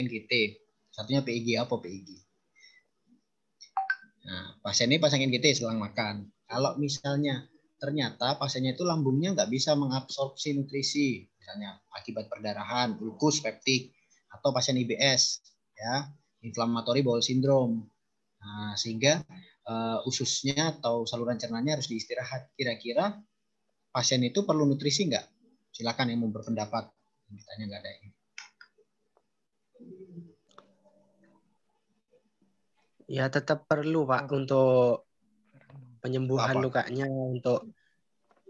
NGT, satunya PIG. Apa PIG? Nah, pasien ini pasang NGT setelah makan. Kalau misalnya ternyata pasiennya itu lambungnya nggak bisa mengabsorpsi nutrisi, misalnya akibat perdarahan, glukus, peptik, atau pasien IBS, ya, inflammatory bowel syndrome. Nah, sehingga ususnya atau saluran cernanya harus diistirahat. Kira-kira pasien itu perlu nutrisi nggak? Silakan yang mau berpendapat. Ditanya nggak ada ini. Ya tetap perlu Pak untuk penyembuhan lukanya, untuk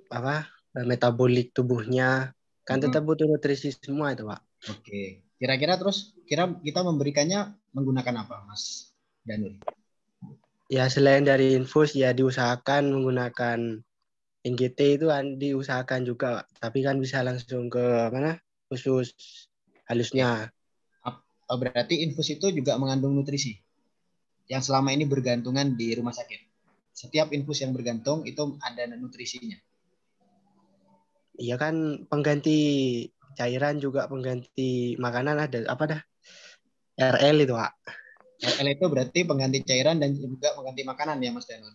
apa metabolik tubuhnya kan tetap butuh nutrisi semua itu Pak. Oke, kira-kira terus kita memberikannya menggunakan apa, Mas Danur? Ya selain dari infus ya diusahakan menggunakan NGT itu diusahakan juga, tapi kan bisa langsung ke mana usus halusnya. Berarti infus itu juga mengandung nutrisi yang selama ini bergantungan di rumah sakit. Setiap infus yang bergantung itu ada nutrisinya. Iya kan, pengganti cairan juga pengganti makanan ada apa dah? RL itu Pak. RL itu berarti pengganti cairan dan juga pengganti makanan ya Mas Danur.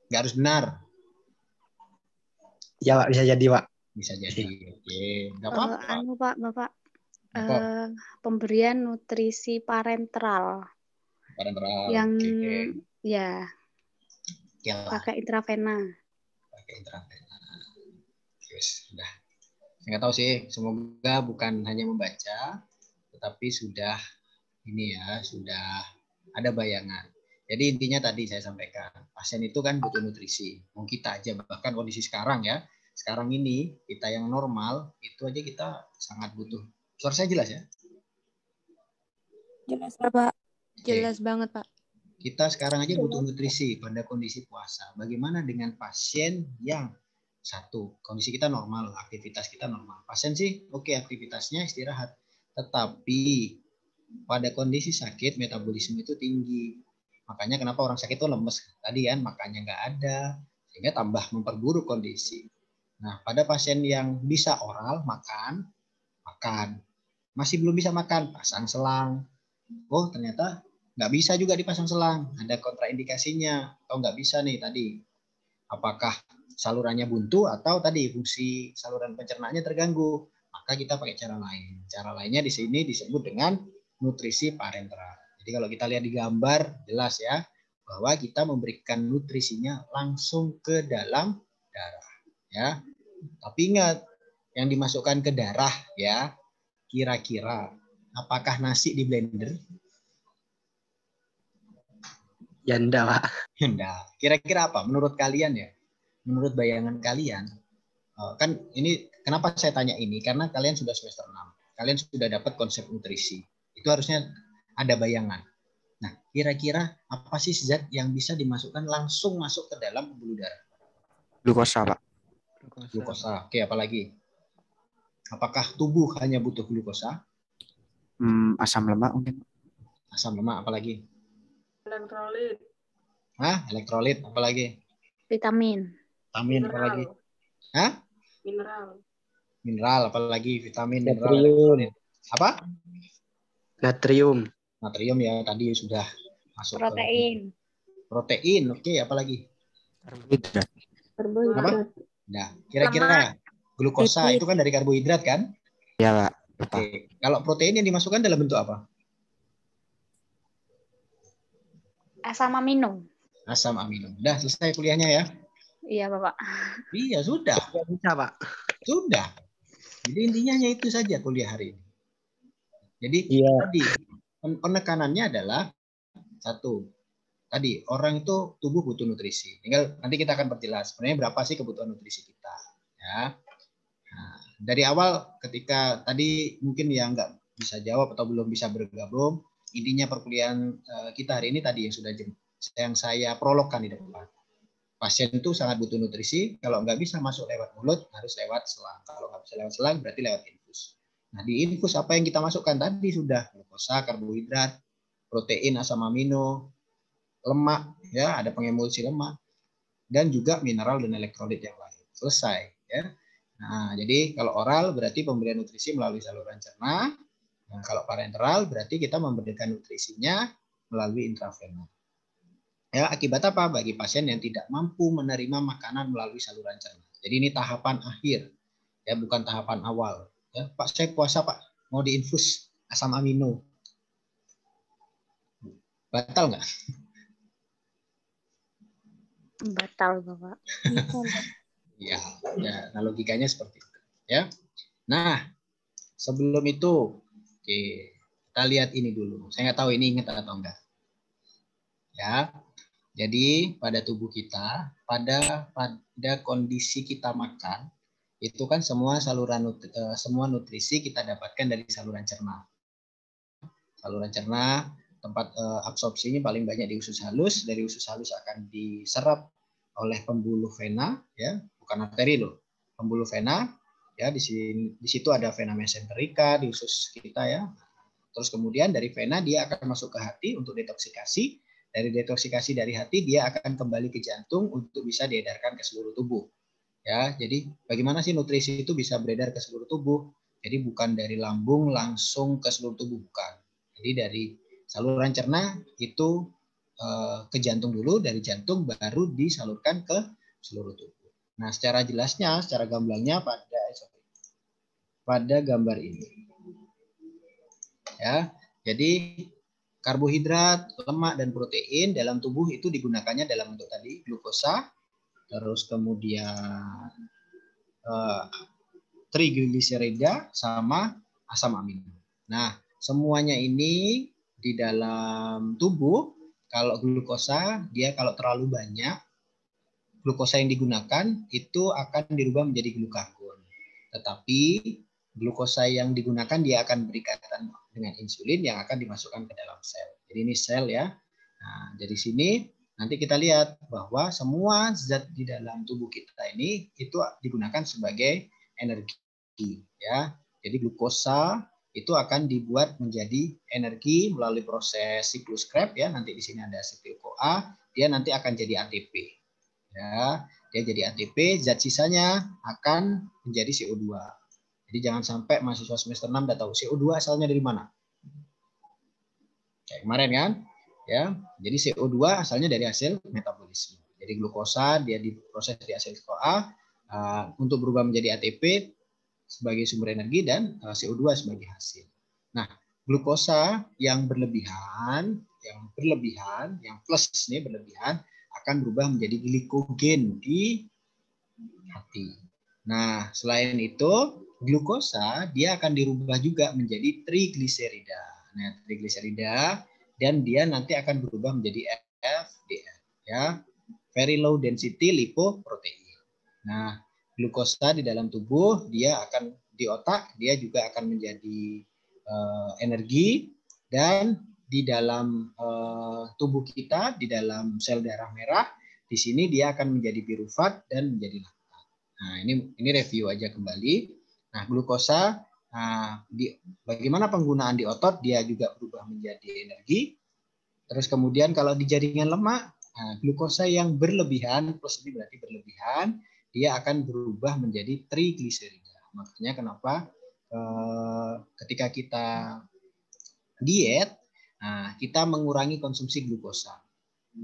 Nggak harus benar. Ya Pak, bisa jadi Pak. Bisa jadi. Oke, nggak apa-apa. Bapak. Pemberian nutrisi parenteral. Yang ya pakai intravena. Yes, sudah. Saya nggak tahu sih, semoga bukan hanya membaca, tetapi sudah ada bayangan. Jadi intinya tadi saya sampaikan, pasien itu kan butuh nutrisi. Mau kita aja bahkan kondisi sekarang ya, sekarang ini kita yang normal itu aja kita sangat butuh. Suara saya jelas ya? Jelas Pak. Jelas banget Pak. Kita sekarang aja butuh nutrisi pada kondisi puasa. Bagaimana dengan pasien yang satu, kondisi kita normal, aktivitas kita normal. Pasien sih oke, aktivitasnya istirahat. Tetapi pada kondisi sakit, metabolisme itu tinggi. Makanya kenapa orang sakit itu lemes. Tadi kan makannya nggak ada, sehingga tambah memperburuk kondisi. Nah, pada pasien yang bisa oral, makan. Masih belum bisa makan, pasang selang. Oh, ternyata nggak bisa juga dipasang selang. Ada kontraindikasinya. Atau nggak bisa nih tadi. Apakah salurannya buntu atau tadi fungsi saluran pencernaannya terganggu? Maka kita pakai cara lain. Cara lainnya di sini disebut dengan nutrisi parenteral. Jadi kalau kita lihat di gambar jelas ya bahwa kita memberikan nutrisinya langsung ke dalam darah ya. Tapi ingat yang dimasukkan ke darah ya, kira-kira apakah nasi di blender? Ya enggak Pak. Enggak. Kira-kira apa menurut kalian ya? Menurut bayangan kalian, kan ini kenapa saya tanya ini? Karena kalian sudah semester 6. Kalian sudah dapat konsep nutrisi. Itu harusnya ada bayangan. Nah, kira-kira apa sih zat yang bisa dimasukkan langsung masuk ke dalam pembuluh darah? Glukosa, Pak. Glukosa. Oke, apalagi? Apakah tubuh hanya butuh glukosa? Asam lemak mungkin. Asam lemak, apalagi? Elektrolit. Elektrolit, apalagi? Vitamin, apalagi? Mineral, apalagi? Vitamin, mineral, elektrolit. Apa? Natrium ya, tadi sudah masuk. Protein, oke, apalagi? Karbohidrat. Apa? Nah, kira-kira glukosa itu kan dari karbohidrat kan? Ya, Pak. Oke. Kalau protein yang dimasukkan dalam bentuk apa? asam amino. Udah selesai kuliahnya ya? Iya, Bapak. Iya, sudah. Bisa, Pak. Sudah. Jadi intinya itu saja kuliah hari ini. Jadi tadi penekanannya adalah satu. Tadi orang itu tubuh butuh nutrisi. Tinggal nanti kita akan perjelas sebenarnya berapa sih kebutuhan nutrisi kita. Ya. Nah, dari awal ketika tadi mungkin yang nggak bisa jawab atau belum bisa bergabung, intinya perkuliahan kita hari ini tadi yang saya prologkan di depan. Pasien itu sangat butuh nutrisi. Kalau nggak bisa masuk lewat mulut, harus lewat selang. Kalau nggak bisa lewat selang, berarti lewat infus. Nah, di infus apa yang kita masukkan tadi sudah glukosa, karbohidrat, protein, asam amino, lemak, ya ada pengemulsi lemak, dan juga mineral dan elektrolit yang lain. Selesai, ya. Nah, jadi kalau oral berarti pemberian nutrisi melalui saluran cerna. Nah, kalau parenteral berarti kita memberikan nutrisinya melalui intravena. Ya, akibat apa? Bagi pasien yang tidak mampu menerima makanan melalui saluran cerna. Jadi ini tahapan akhir, ya, bukan tahapan awal. Ya, Pak, saya puasa Pak, mau diinfus asam amino. Batal nggak? Batal, Bapak. Ya, nah logikanya seperti itu. Ya. Nah, sebelum itu, oke, kita lihat ini dulu. Saya nggak tahu ini ingat atau enggak. Ya, jadi pada tubuh kita, pada kondisi kita makan, itu kan semua semua nutrisi kita dapatkan dari saluran cerna. Saluran cerna tempat absorpsinya paling banyak di usus halus. Dari usus halus akan diserap oleh pembuluh vena, ya, bukan arteri loh, pembuluh vena, ya, di situ ada vena mesenterica di usus kita, ya. Terus kemudian dari vena dia akan masuk ke hati untuk detoksikasi. Dari detoksikasi dari hati dia akan kembali ke jantung untuk bisa diedarkan ke seluruh tubuh. Ya, jadi bagaimana sih nutrisi itu bisa beredar ke seluruh tubuh? Jadi bukan dari lambung langsung ke seluruh tubuh, bukan. Jadi dari saluran cerna itu ke jantung dulu, dari jantung baru disalurkan ke seluruh tubuh. Nah, secara jelasnya, secara gamblangnya pada gambar ini. Ya, jadi karbohidrat, lemak, dan protein dalam tubuh itu digunakannya dalam bentuk tadi glukosa, terus kemudian trigliserida sama asam amino. Nah, semuanya ini di dalam tubuh, kalau glukosa dia kalau terlalu banyak, glukosa yang digunakan itu akan dirubah menjadi glukagon. Tetapi glukosa yang digunakan dia akan berikatan dengan insulin yang akan dimasukkan ke dalam sel. Jadi ini sel, ya. Nah, dari sini nanti kita lihat bahwa semua zat di dalam tubuh kita ini itu digunakan sebagai energi, ya. Jadi glukosa itu akan dibuat menjadi energi melalui proses siklus Krebs, ya. Nanti di sini ada asetil-CoA, dia nanti akan jadi ATP. Ya, dia jadi ATP, zat sisanya akan menjadi CO2. Jadi jangan sampai mahasiswa semester 6 udah tahu CO2 asalnya dari mana. Kayak kemarin kan? Ya, jadi CO2 asalnya dari hasil metabolisme. Jadi glukosa dia diproses di asetil-CoA untuk berubah menjadi ATP sebagai sumber energi dan CO2 sebagai hasil. Nah, glukosa yang berlebihan, yang plus nih berlebihan akan berubah menjadi glikogen di hati. Nah, selain itu, glukosa dia akan dirubah juga menjadi trigliserida. Nah, trigliserida dan dia nanti akan berubah menjadi FDL, ya, very low density lipoprotein. Nah, glukosa di dalam tubuh dia akan di otak dia juga akan menjadi energi, dan di dalam tubuh kita, di dalam sel darah merah, di sini dia akan menjadi pirufat dan menjadi laktat. Nah, ini review aja kembali. Nah, glukosa bagaimana penggunaan di otot, dia juga berubah menjadi energi. Terus kemudian kalau di jaringan lemak, glukosa yang berlebihan, plus ini berarti berlebihan, dia akan berubah menjadi trigliserida. Makanya kenapa ketika kita diet, kita mengurangi konsumsi glukosa.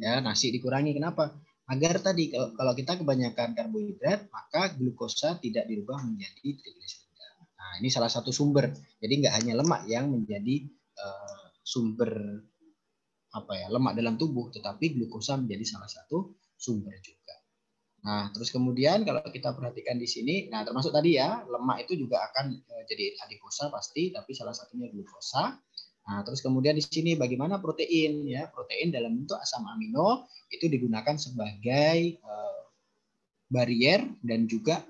Ya, nasi dikurangi, kenapa? Agar tadi kalau kita kebanyakan karbohidrat, maka glukosa tidak dirubah menjadi trigliserida. Nah, ini salah satu sumber. Jadi nggak hanya lemak yang menjadi sumber lemak dalam tubuh, tetapi glukosa menjadi salah satu sumber juga. Nah, terus kemudian kalau kita perhatikan di sini, nah termasuk tadi ya, lemak itu juga akan jadi adipose pasti, tapi salah satunya glukosa. Nah, terus kemudian di sini bagaimana protein, ya? Protein dalam bentuk asam amino itu digunakan sebagai barier dan juga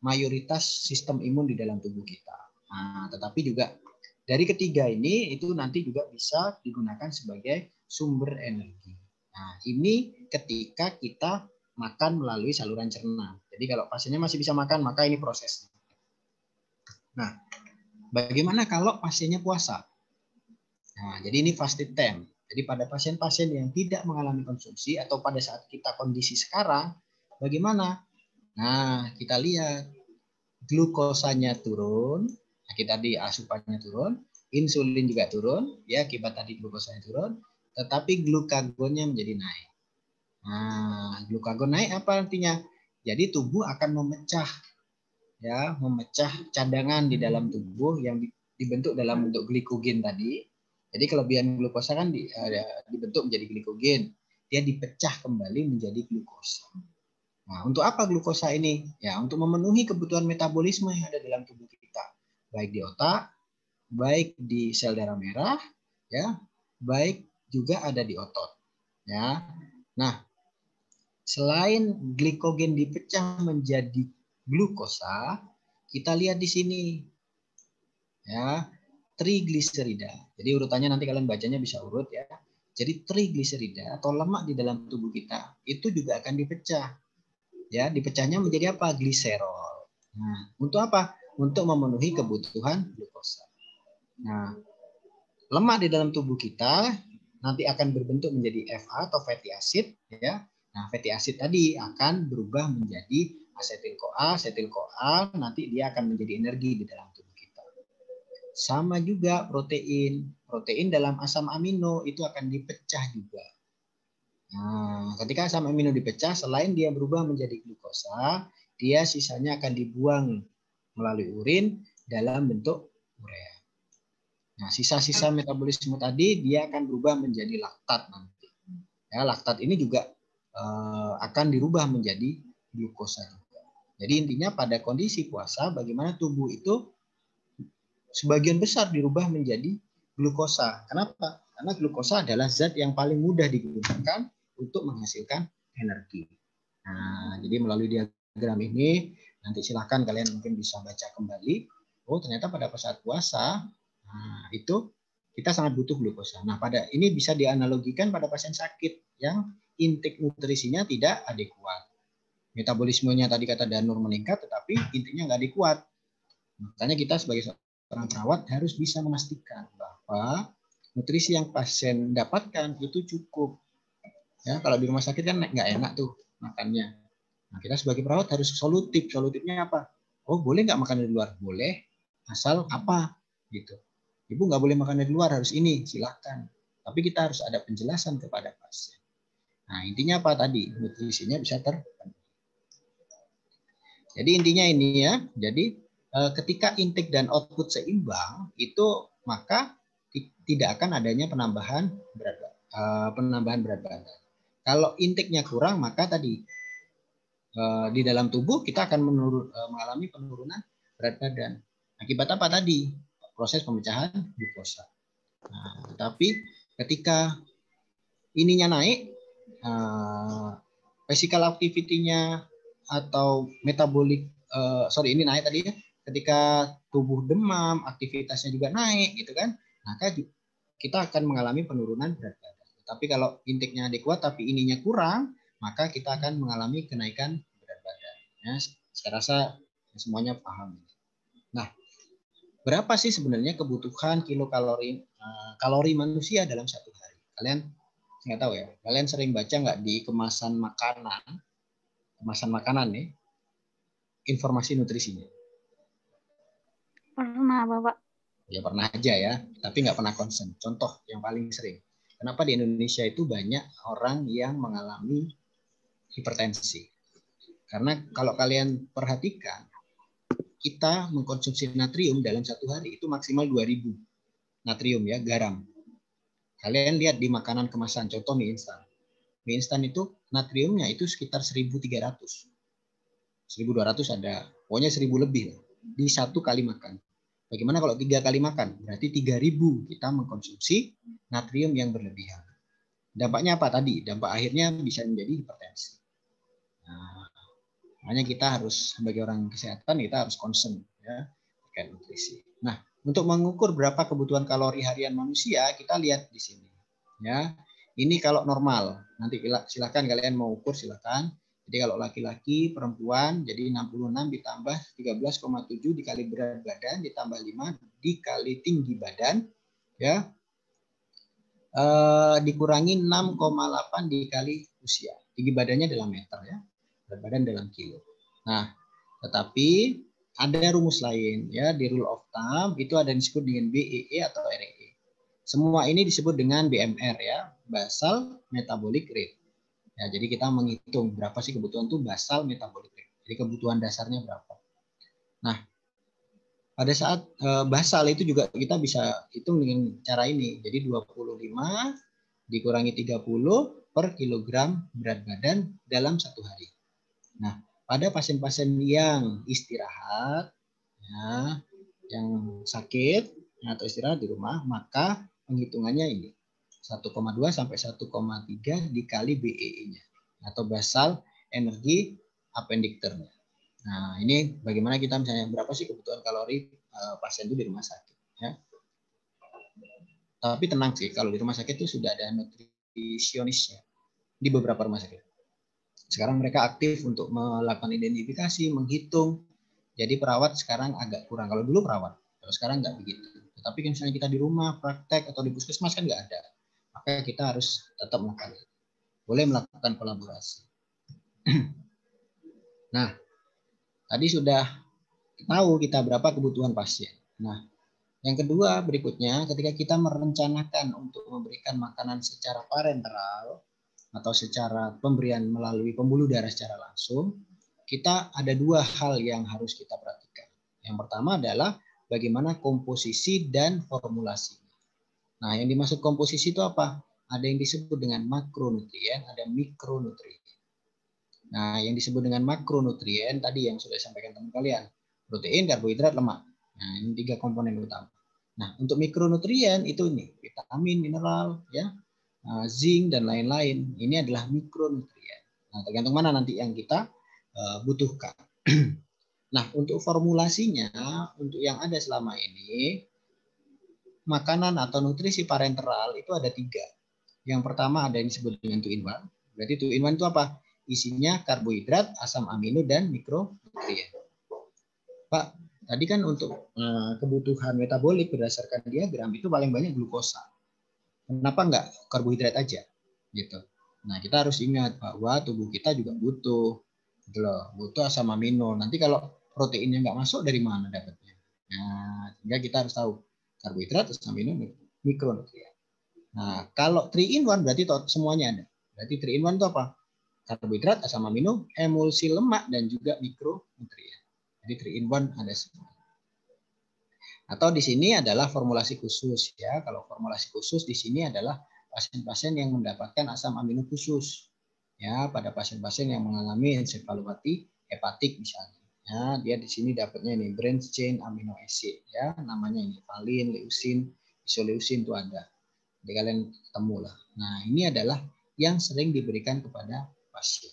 mayoritas sistem imun di dalam tubuh kita. Nah, tetapi juga dari ketiga ini itu nanti juga bisa digunakan sebagai sumber energi. Nah, ini ketika kita makan melalui saluran cerna. Jadi kalau pasiennya masih bisa makan, maka ini prosesnya. Nah, bagaimana kalau pasiennya puasa? Nah, jadi ini fasted time. Jadi pada pasien-pasien yang tidak mengalami konsumsi atau pada saat kita kondisi sekarang, bagaimana? Nah, kita lihat glukosanya turun, kita di asupannya turun, insulin juga turun, ya akibat tadi glukosanya turun, tetapi glukagonnya menjadi naik. Nah, glukagon naik apa artinya? Jadi tubuh akan memecah, ya, memecah cadangan di dalam tubuh yang dibentuk dalam bentuk glikogen tadi. Jadi kelebihan glukosa kan dibentuk menjadi glikogen, dia dipecah kembali menjadi glukosa. Nah, untuk apa glukosa ini? Ya, untuk memenuhi kebutuhan metabolisme yang ada dalam tubuh kita, baik di otak, baik di sel darah merah, ya, baik juga ada di otot, ya. Nah, selain glikogen dipecah menjadi glukosa, kita lihat di sini, ya, trigliserida. Jadi urutannya nanti kalian bacanya bisa urut, ya. Jadi trigliserida atau lemak di dalam tubuh kita itu juga akan dipecah. Ya, dipecahnya menjadi apa? Gliserol. Nah, untuk apa? Untuk memenuhi kebutuhan glukosa. Nah, lemak di dalam tubuh kita nanti akan berbentuk menjadi FA atau fatty acid, ya. Nah, fatty acid tadi akan berubah menjadi asetil-CoA nanti dia akan menjadi energi di dalam tubuh kita. Sama juga protein. Protein dalam asam amino itu akan dipecah juga. Nah, ketika asam amino dipecah, selain dia berubah menjadi glukosa, dia sisanya akan dibuang melalui urin dalam bentuk urea. Nah, sisa-sisa metabolisme tadi dia akan berubah menjadi laktat nanti. Ya, laktat ini juga akan dirubah menjadi glukosa juga. Jadi intinya pada kondisi puasa, bagaimana tubuh itu sebagian besar dirubah menjadi glukosa. Kenapa? Karena glukosa adalah zat yang paling mudah digunakan untuk menghasilkan energi. Nah, jadi melalui diagram ini nanti silahkan kalian mungkin bisa baca kembali. Oh, ternyata pada saat puasa, nah, itu kita sangat butuh glukosa. Nah, pada ini bisa dianalogikan pada pasien sakit yang intake nutrisinya tidak adekuat. Metabolismenya tadi kata Danur meningkat, tetapi intinya nggak adekuat. Makanya kita sebagai seorang perawat harus bisa memastikan bahwa nutrisi yang pasien dapatkan itu cukup. Ya, kalau di rumah sakit kan nggak enak tuh makannya. Nah, kita sebagai perawat harus solutif. Solutifnya apa? Oh, boleh nggak makan dari luar? Boleh. Asal apa? Gitu. Ibu nggak boleh makan dari luar, harus ini. Silakan. Tapi kita harus ada penjelasan kepada pasien. Nah, intinya apa tadi? Nutrisinya bisa terpenuhi. Jadi intinya ini ya. Jadi ketika intake dan output seimbang, itu maka tidak akan adanya penambahan berat badan. Kalau intake-nya kurang, maka tadi di dalam tubuh kita akan mengalami penurunan berat badan. Akibat apa tadi? Proses pemecahan glukosa. Nah, tetapi ketika ininya naik, physical activity-nya atau metabolik, ini naik tadi ya. Ketika tubuh demam, aktivitasnya juga naik, gitu kan? Maka kita akan mengalami penurunan berat badan. Tapi kalau intake-nya adekuat tapi ininya kurang, maka kita akan mengalami kenaikan berat badan. Ya, saya rasa semuanya paham. Nah, berapa sih sebenarnya kebutuhan kilokalori kalori manusia dalam satu hari? Kalian nggak tahu ya? Kalian sering baca nggak di kemasan makanan nih, informasi nutrisinya? Pernah, Bapak. Ya pernah aja ya, tapi nggak pernah concern. Contoh yang paling sering. Kenapa di Indonesia itu banyak orang yang mengalami hipertensi? Karena kalau kalian perhatikan, kita mengkonsumsi natrium dalam satu hari itu maksimal 2000 natrium ya, garam. Kalian lihat di makanan kemasan, contoh mie instan. Mie instan itu natriumnya itu sekitar 1300. 1200 ada, pokoknya 1000 lebih di satu kali makan. Bagaimana kalau 3 kali makan? Berarti 3000 kita mengkonsumsi natrium yang berlebihan. Dampaknya apa tadi? Dampak akhirnya bisa menjadi hipertensi. Nah, makanya kita harus sebagai orang kesehatan kita harus concern ya terkait nutrisi. Nah, untuk mengukur berapa kebutuhan kalori harian manusia, kita lihat di sini. Ya, ini kalau normal. Nanti silakan kalian mau ukur silakan. Jadi kalau laki-laki, perempuan, jadi 66 ditambah 13,7 dikali berat badan, ditambah 5 dikali tinggi badan, ya, dikurangi 6,8 dikali usia. Tinggi badannya dalam meter ya, berat badan dalam kilo. Nah, tetapi ada rumus lain ya, di rule of thumb itu ada yang disebut dengan BEE atau REE. Semua ini disebut dengan BMR ya, basal metabolic rate. Ya, jadi kita menghitung berapa sih kebutuhan tuh basal metabolic rate. Jadi kebutuhan dasarnya berapa. Nah, pada saat basal itu juga kita bisa hitung dengan cara ini. Jadi 25 dikurangi 30 per kilogram berat badan dalam satu hari. Nah, pada pasien-pasien yang istirahat, ya, yang sakit atau istirahat di rumah, maka penghitungannya ini 1,2 sampai 1,3 dikali BEE-nya atau basal energi appendictor-nya. Nah, ini bagaimana kita misalnya berapa sih kebutuhan kalori pasien itu di rumah sakit. Ya. Tapi tenang sih, kalau di rumah sakit itu sudah ada nutrisionisnya di beberapa rumah sakit. Sekarang mereka aktif untuk melakukan identifikasi, menghitung. Jadi perawat sekarang agak kurang. Kalau dulu perawat, kalau sekarang nggak begitu. Tetapi kalau misalnya kita di rumah, praktek, atau di puskesmas kan nggak ada. Maka kita harus tetap melakukan. Boleh melakukan kolaborasi. Nah, tadi sudah tahu kita berapa kebutuhan pasien. Nah, yang kedua berikutnya, ketika kita merencanakan untuk memberikan makanan secara parenteral atau secara pemberian melalui pembuluh darah secara langsung, kita ada dua hal yang harus kita perhatikan. Yang pertama adalah bagaimana komposisi dan formulasi. Nah, yang dimaksud komposisi itu apa? Ada yang disebut dengan makronutrien, ada mikronutrien. Nah, yang disebut dengan makronutrien tadi yang sudah disampaikan teman kalian, protein, karbohidrat, lemak. Nah, ini 3 komponen utama. Nah, untuk mikronutrien itu nih, vitamin, mineral, ya, zinc dan lain-lain. Ini adalah mikronutrien. Nah, tergantung mana nanti yang kita butuhkan. Nah, untuk formulasinya, untuk yang ada selama ini, makanan atau nutrisi parenteral itu ada 3. Yang pertama ada yang disebut dengan 2-in-1. Berarti 2-in-1 itu apa? Isinya karbohidrat, asam amino, dan mikronutrien. Pak, tadi kan untuk kebutuhan metabolik berdasarkan diagram itu paling banyak glukosa. Kenapa enggak karbohidrat aja? Gitu. Nah, kita harus ingat bahwa tubuh kita juga butuh, gitu loh, butuh asam amino. Nanti kalau proteinnya enggak masuk, dari mana dapatnya? Nah, sehingga kita harus tahu karbohidrat, asam amino, mikronutrien. Nah, kalau 3-in-1 berarti semuanya ada. Berarti 3-in-1 itu apa? Karbohidrat, asam amino, emulsi lemak, dan juga mikronutrien. Jadi 3-in-1 ada semua. Atau di sini adalah formulasi khusus ya. Kalau formulasi khusus di sini adalah pasien-pasien yang mendapatkan asam amino khusus. Ya, pada pasien-pasien yang mengalami ensefalopati hepatik misalnya. Ya, dia di sini dapatnya ini branch chain amino acid ya, namanya ini valin, leusin, isoleusin itu ada. Jadi kalian ketemu lah. Nah, ini adalah yang sering diberikan kepada pasien.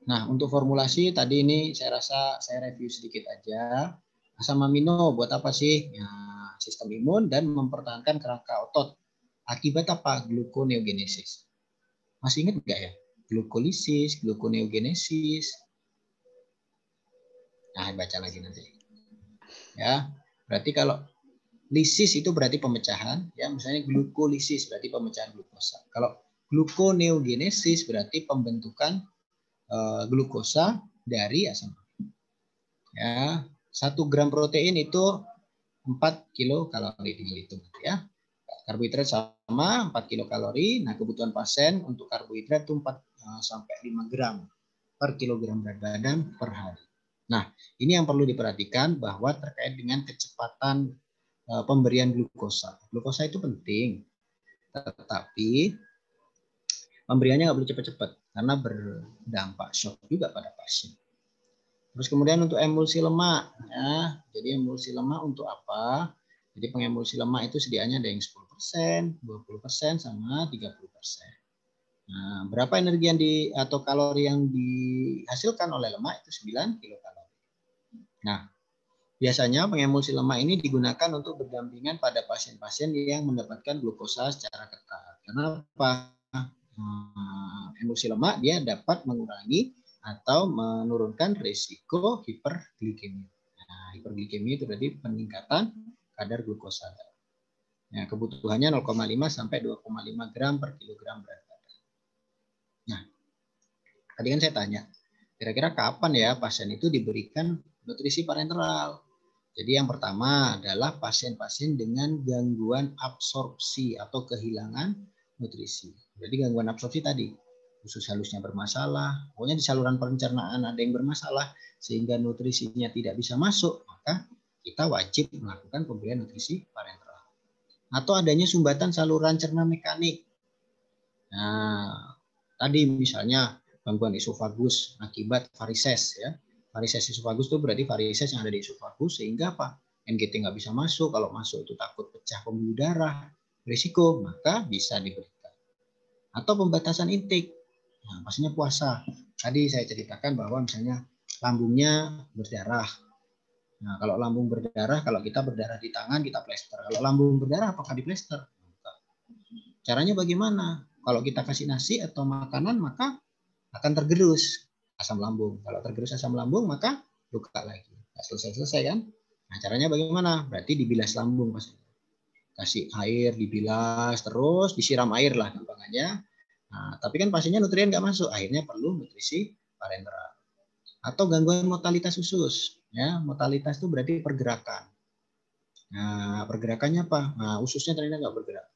Nah, untuk formulasi tadi ini saya rasa saya review sedikit aja. Asam amino buat apa sih? Ya, sistem imun dan mempertahankan kerangka otot. Akibat apa? Gluconeogenesis. Masih ingat nggak ya? Glukolisis, gluconeogenesis. Nah, baca lagi nanti. Ya, berarti kalau lisis itu berarti pemecahan, ya misalnya glukolisis berarti pemecahan glukosa. Kalau gluconeogenesis berarti pembentukan glukosa dari asam amino. Ya, 1 gram protein itu 4 kilokalori dihitung ya. Karbohidrat sama 4 kilokalori. Nah, kebutuhan pasien untuk karbohidrat itu 4 sampai 5 gram per kilogram berat badan per hari. Nah, ini yang perlu diperhatikan bahwa terkait dengan kecepatan pemberian glukosa. Glukosa itu penting, tetapi pemberiannya nggak boleh cepat-cepat karena berdampak shock juga pada pasien. Terus kemudian untuk emulsi lemak, ya, jadi emulsi lemak untuk apa? Jadi pengemulsi lemak itu sediaannya ada yang 10%, 20%, sama 30%. Nah, berapa energi yang atau kalori yang dihasilkan oleh lemak itu 9 kilokalori. Nah, biasanya pengemulsi lemak ini digunakan untuk berdampingan pada pasien-pasien yang mendapatkan glukosa secara ketat. Kenapa? Emulsi lemak dia dapat mengurangi atau menurunkan risiko hiperglikemia. Nah, hiperglikemia itu berarti peningkatan kadar glukosa. Ya, kebutuhannya 0,5 sampai 2,5 gram per kilogram berat badan. Nah, tadi kan saya tanya, Kira-kira kapan ya pasien itu diberikan nutrisi parenteral? Jadi yang pertama adalah pasien-pasien dengan gangguan absorpsi atau kehilangan nutrisi. Jadi gangguan absorpsi tadi, usus halusnya bermasalah, pokoknya di saluran pencernaan ada yang bermasalah sehingga nutrisinya tidak bisa masuk, maka kita wajib melakukan pemberian nutrisi parenteral. Atau adanya sumbatan saluran cerna mekanik. Nah, tadi misalnya gangguan esofagus akibat varises ya. Varises esofagus itu berarti varises yang ada di esofagus sehingga apa? NGT nggak bisa masuk. Kalau masuk itu takut pecah pembuluh darah, risiko, maka bisa diberikan. Atau pembatasan intake. Nah, pastinya puasa. Tadi saya ceritakan bahwa misalnya lambungnya berdarah. Nah, kalau lambung berdarah, kalau kita berdarah di tangan kita plester. Kalau lambung berdarah apakah di plester? Caranya bagaimana? Kalau kita kasih nasi atau makanan maka akan tergerus asam lambung. Kalau tergerus asam lambung maka luka lagi. Nah, selesai kan? Nah, caranya bagaimana? Berarti dibilas lambung pasien. Kasih air, dibilas, terus disiram air lah gampangannya. Nah, tapi kan pasiennya nutrien nggak masuk, akhirnya perlu nutrisi parenteral. Atau gangguan motalitas usus. Ya, motalitas itu berarti pergerakan. Nah, pergerakannya apa? Nah, ususnya ternyata nggak bergerak.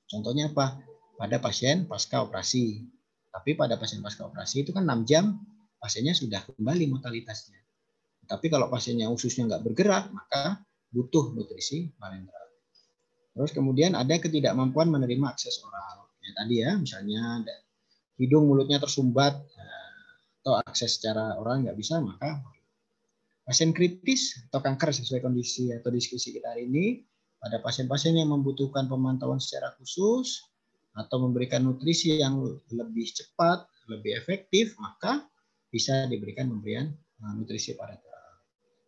Contohnya apa? Pada pasien pasca operasi. Tapi pada pasien pasca operasi itu kan 6 jam pasiennya sudah kembali motalitasnya. Tapi kalau pasiennya ususnya nggak bergerak, maka butuh nutrisi parenteral. Terus kemudian ada ketidakmampuan menerima akses oral. Ya, tadi ya, misalnya hidung mulutnya tersumbat atau akses secara oral nggak bisa, maka pasien kritis atau kanker sesuai kondisi atau diskusi kita hari ini, pada pasien-pasien yang membutuhkan pemantauan secara khusus atau memberikan nutrisi yang lebih cepat, lebih efektif, maka bisa diberikan pemberian nutrisi parenteral.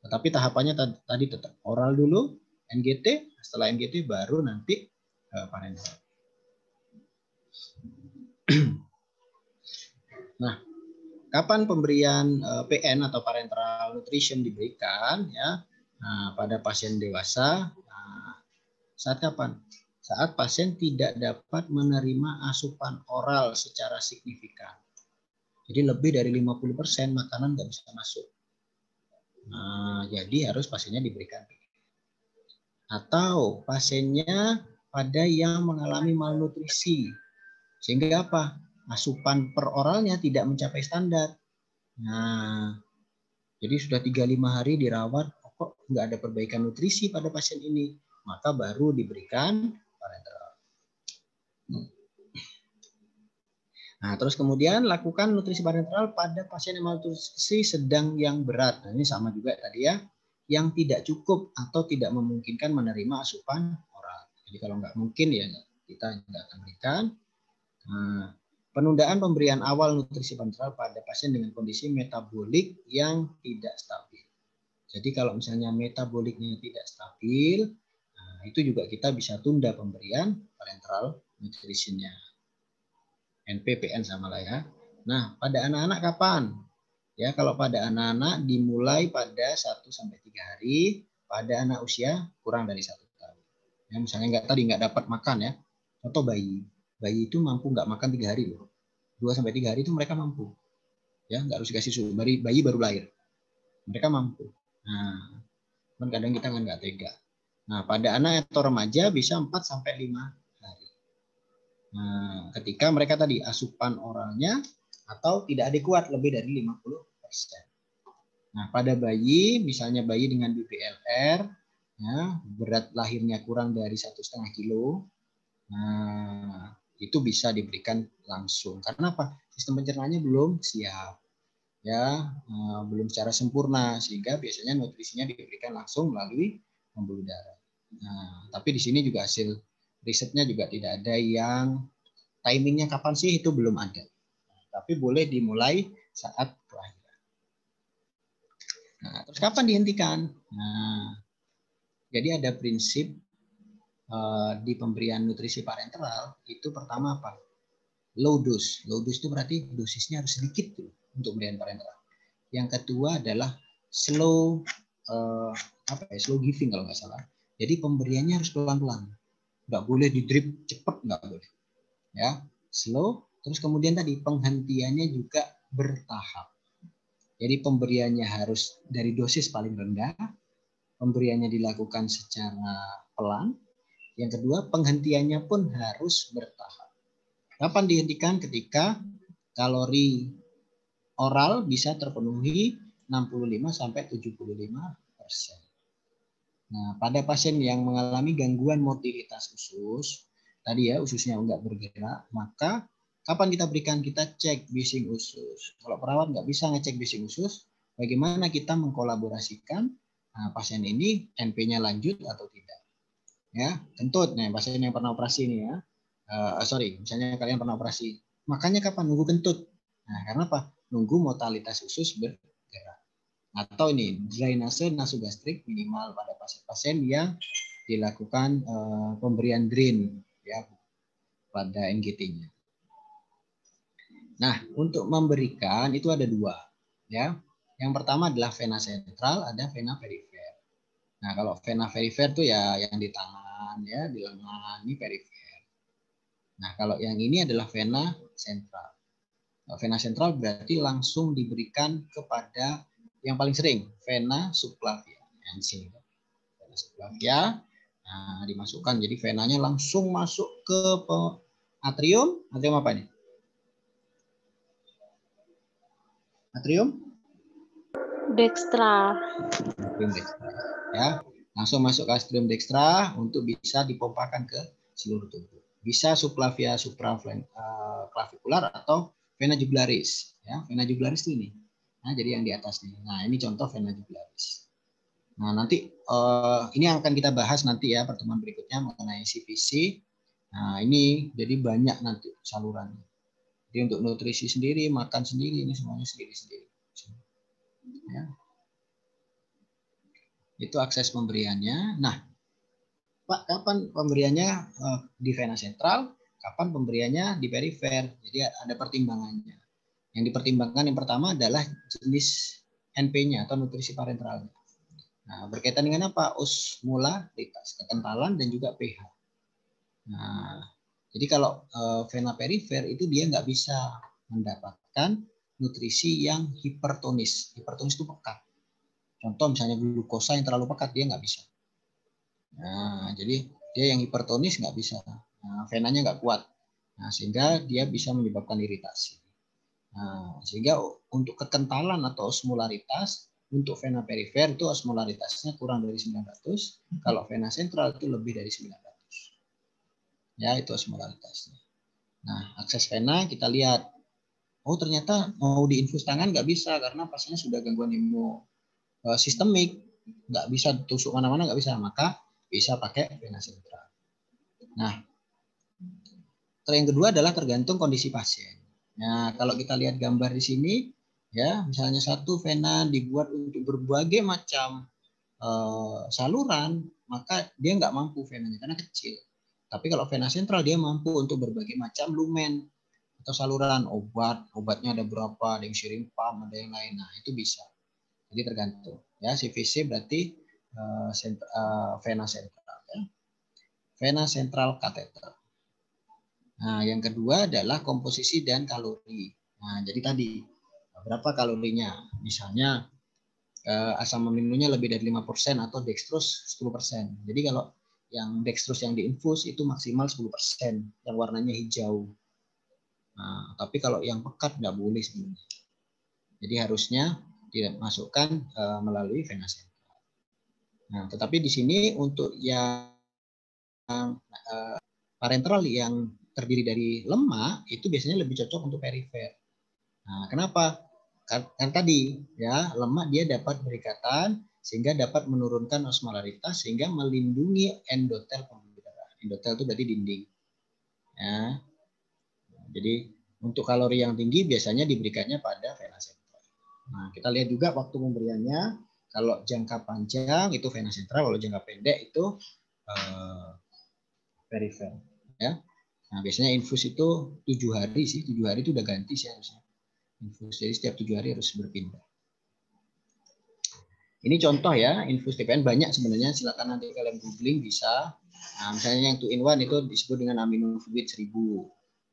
Tetapi tahapannya tadi tetap oral dulu, NGT, setelah NGT baru nanti parenteral. Nah, kapan pemberian PN atau parenteral nutrition diberikan ya? Nah, pada pasien dewasa, saat kapan? Saat pasien tidak dapat menerima asupan oral secara signifikan. Jadi lebih dari 50% makanan nggak bisa masuk. Nah, jadi harus pasiennya diberikan. Atau pasiennya pada yang mengalami malnutrisi. Sehingga apa? Asupan per oralnya tidak mencapai standar. Nah, jadi sudah 35 hari dirawat, kok nggak ada perbaikan nutrisi pada pasien ini. Maka baru diberikan parenteral. Nah, terus kemudian lakukan nutrisi parenteral pada pasien yang malnutrisi sedang yang berat. Nah, ini sama juga tadi ya, yang tidak cukup atau tidak memungkinkan menerima asupan oral. Jadi kalau nggak mungkin ya kita nggak akan berikan. Nah, penundaan pemberian awal nutrisi parenteral pada pasien dengan kondisi metabolik yang tidak stabil. Jadi kalau misalnya metaboliknya tidak stabil, nah itu juga kita bisa tunda pemberian parenteral nutrisinya. NPPN sama lah ya. Nah, pada anak-anak kapan? Ya, kalau pada anak-anak dimulai pada 1 sampai 3 hari, pada anak usia kurang dari 1 tahun. Ya, misalnya nggak dapat makan ya. Contoh bayi. Bayi itu mampu nggak makan 3 hari loh. 2 sampai 3 hari itu mereka mampu. Ya, nggak harus dikasih susu. Bayi baru lahir. Mereka mampu. Nah, kan kadang kita kan nggak tega. Nah, pada anak atau remaja bisa 4 sampai 5 hari. Nah, ketika mereka tadi asupan oralnya atau tidak adekuat lebih dari 50%. Nah, pada bayi, misalnya bayi dengan BBLR, ya, berat lahirnya kurang dari 1,5 kilo, nah, itu bisa diberikan langsung. Karena apa? Sistem pencernaannya belum siap, ya, belum secara sempurna, sehingga biasanya nutrisinya diberikan langsung melalui pembuluh darah. Nah, tapi di sini juga hasil risetnya juga tidak ada yang timingnya kapan sih itu belum ada. Tapi boleh dimulai saat kelahiran. Nah, terus kapan dihentikan? Nah, jadi ada prinsip di pemberian nutrisi parenteral itu pertama apa? Low dose. Low dose itu berarti dosisnya harus sedikit tuh untuk pemberian parenteral. Yang kedua adalah slow slow giving kalau nggak salah. Jadi pemberiannya harus pelan-pelan. Nggak boleh di drip cepat, nggak boleh. Ya, slow. Terus kemudian tadi penghentiannya juga bertahap. Jadi pemberiannya harus dari dosis paling rendah, pemberiannya dilakukan secara pelan. Yang kedua, penghentiannya pun harus bertahap. Kapan dihentikan? Ketika kalori oral bisa terpenuhi 65-75%. Nah, pada pasien yang mengalami gangguan mobilitas usus, tadi ya ususnya enggak bergerak, maka kapan kita berikan? Kita cek bising usus. Kalau perawat nggak bisa ngecek bising usus, bagaimana kita mengkolaborasikan pasien ini NP-nya lanjut atau tidak? Ya, kentut. Nah, pasien yang pernah operasi ini ya. Misalnya kalian pernah operasi. Makanya kapan? Nunggu kentut. Nah, karena apa? Nunggu mortalitas usus bergerak. Atau ini drainase nasogastrik minimal pada pasien-pasien yang dilakukan pemberian drain ya pada NGT-nya. Nah, untuk memberikan itu ada dua ya. Yang pertama adalah vena sentral, ada vena perifer. Nah, kalau vena perifer itu ya yang di tangan ya, di lengan, ini perifer. Nah, kalau yang ini adalah vena sentral. Vena sentral berarti langsung diberikan kepada yang paling sering, vena subclavia. Yang sini, vena subclavia. Nah, dimasukkan jadi venanya langsung masuk ke atrium. Atrium apa ini? Atrium? Dextra. Atrium dextra. Ya, langsung masuk ke atrium dextra untuk bisa dipompakan ke seluruh tubuh. Bisa subclavia supraclavicular atau vena jugularis. Ya, vena jugularis itu ini. Nah, jadi yang di atas nih. Nah, ini contoh vena jugularis. Nah, nanti ini akan kita bahas nanti ya pertemuan berikutnya mengenai CVC. Nah, ini jadi banyak nanti salurannya. Jadi untuk nutrisi sendiri, makan sendiri, ini semuanya sendiri-sendiri. Ya. Itu akses pemberiannya. Nah, Pak, kapan pemberiannya di vena sentral, kapan pemberiannya di perifer? Jadi ada pertimbangannya. Yang dipertimbangkan yang pertama adalah jenis NP-nya atau nutrisi parenteralnya. Nah, berkaitan dengan apa? Osmolaritas, kekentalan dan juga pH. Nah, jadi kalau vena perifer itu dia nggak bisa mendapatkan nutrisi yang hipertonis. Hipertonis itu pekat. Contoh misalnya glukosa yang terlalu pekat dia nggak bisa. Nah, jadi dia yang hipertonis nggak bisa. Nah, venanya nggak kuat. Nah, sehingga dia bisa menyebabkan iritasi. Nah, sehingga untuk kekentalan atau osmolaritas untuk vena perifer itu osmolaritasnya kurang dari 900. Kalau vena sentral itu lebih dari 900. Ya, itu osmolaritasnya. Nah, akses vena kita lihat. Oh, ternyata mau diinfus tangan nggak bisa karena pasiennya sudah gangguan sistemik. Nggak bisa tusuk mana-mana, nggak bisa. Maka bisa pakai vena sentral. Nah, yang kedua adalah tergantung kondisi pasien. Nah, kalau kita lihat gambar di sini, ya, misalnya satu vena dibuat untuk berbagai macam saluran, maka dia nggak mampu venanya karena kecil. Tapi kalau vena sentral dia mampu untuk berbagai macam lumen atau saluran obatnya ada berapa, ada yang syring pump, ada yang lain. Nah, itu bisa. Jadi tergantung. Ya, CVC berarti vena sentral. Ya. Vena sentral kateter. Nah, yang kedua adalah komposisi dan kalori. Nah, jadi tadi berapa kalorinya? Misalnya asam aminonya lebih dari 5% atau dextrose 10%. Jadi kalau yang dextrose yang diinfus itu maksimal 10% yang warnanya hijau. Nah, tapi kalau yang pekat nggak boleh sebenarnya. Jadi harusnya dimasukkan melalui vena sentral. Nah, tetapi di sini untuk yang parenteral yang terdiri dari lemak itu biasanya lebih cocok untuk perifer. Nah, kenapa? Karena tadi ya lemak dia dapat berikatan sehingga dapat menurunkan osmolaritas sehingga melindungi endotel pembuluh darah. Endotel itu berarti dinding. Ya. Jadi untuk kalori yang tinggi biasanya diberikannya pada vena sentral. Nah, kita lihat juga waktu pemberiannya. Kalau jangka panjang itu vena sentral, kalau jangka pendek itu perifer. Ya. Nah, biasanya infus itu 7 hari sih. 7 hari itu udah ganti sih harusnya. Infus. Jadi setiap 7 hari harus berpindah. Ini contoh ya, infus TPN banyak sebenarnya. Silakan nanti kalian googling bisa. Nah, misalnya yang 2-in-1 itu disebut dengan aminofluid 1000.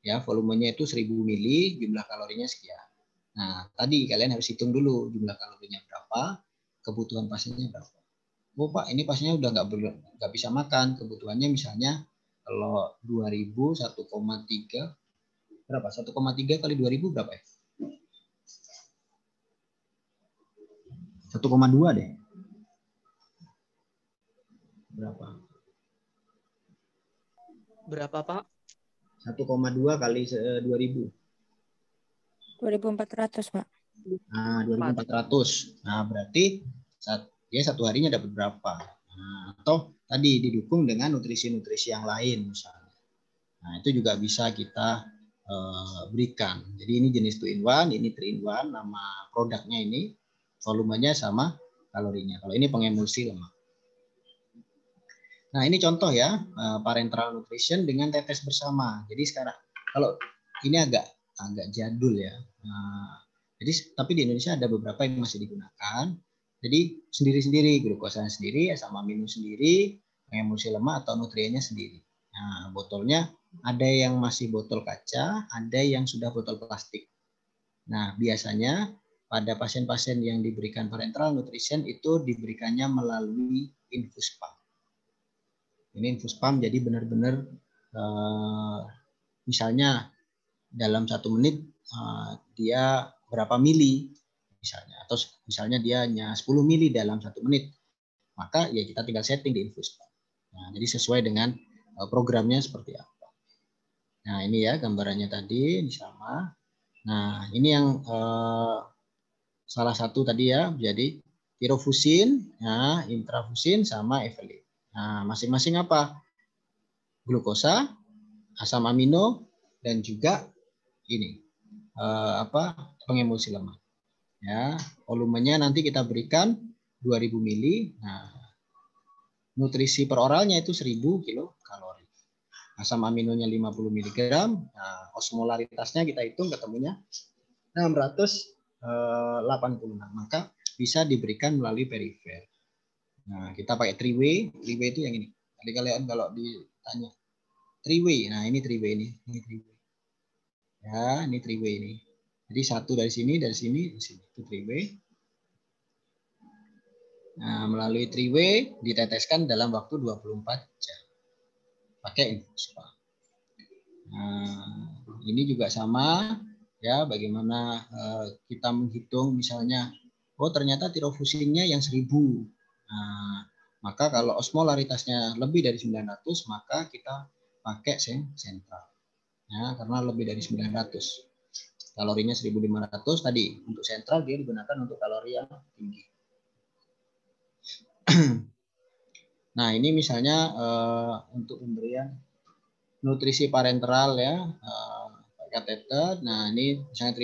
Ya, volumenya itu 1000 mili, jumlah kalorinya sekian. Nah, tadi kalian harus hitung dulu jumlah kalorinya berapa, kebutuhan pasiennya berapa. Oh Pak, ini pasiennya udah nggak bisa makan, kebutuhannya misalnya kalau 2000 1,3 berapa? 1,3 kali 2000 berapa ya? 1,2 deh. Berapa? Berapa, Pak? 1,2 kali 2000. 2.400, Pak. Nah, 2.400. Nah, berarti dia satu harinya dapat berapa? Nah, atau tadi didukung dengan nutrisi-nutrisi yang lain misalnya. Nah, itu juga bisa kita berikan. Jadi ini jenis 2 in 1, ini 3 in 1, nama produknya ini, volumenya sama, kalorinya. Kalau ini pengemulsi lemak. Nah, ini contoh ya, parenteral nutrition dengan tetes bersama. Jadi sekarang, kalau ini agak jadul ya. Jadi, tapi di Indonesia ada beberapa yang masih digunakan. Jadi sendiri-sendiri, glukosanya sendiri, asam amino sendiri, pengemulsi lemak atau nutriennya sendiri. Nah, botolnya ada yang masih botol kaca, ada yang sudah botol plastik. Nah, biasanya pada pasien-pasien yang diberikan parenteral nutrition itu diberikannya melalui infus pump. Ini infus pump, jadi benar-benar misalnya dalam 1 menit dia berapa mili misalnya, atau misalnya dia hanya 10 mili dalam 1 menit, maka ya kita tinggal setting di infus pump. Nah, jadi sesuai dengan programnya seperti apa. Nah, ini ya gambarannya tadi, ini sama. Nah, ini yang salah satu tadi ya, jadi tirofusin, ya, intrafusin sama evelin. Nah, masing-masing apa? Glukosa, asam amino, dan juga ini pengemulsi lemak. Ya, volumenya nanti kita berikan 2000 mili. Nah, nutrisi per oralnya itu 1000 kilokalori. Asam aminonya 50 mg. Nah, osmolaritasnya kita hitung ketemunya 686. Maka bisa diberikan melalui perifer. Nah, kita pakai 3-way. 3-way itu yang ini. Tadi kalian kalau ditanya 3-way. Nah, ini 3-way ini. Ini 3-way. Ya, ini 3-way ini. Jadi satu dari sini, di sini. Itu 3-way. Nah, melalui 3-way diteteskan dalam waktu 24 jam. Pakai infus pump. Nah, ini juga sama ya, bagaimana kita menghitung misalnya, oh ternyata tirofusinnya yang 1000. Nah, maka kalau osmolaritasnya lebih dari 900, maka kita pakai sentral. Ya, karena lebih dari 900. Kalorinya 1500 tadi. Untuk sentral dia digunakan untuk kalori yang tinggi. Nah, ini misalnya untuk pemberian nutrisi parenteral ya, kateter. Nah, ini misalnya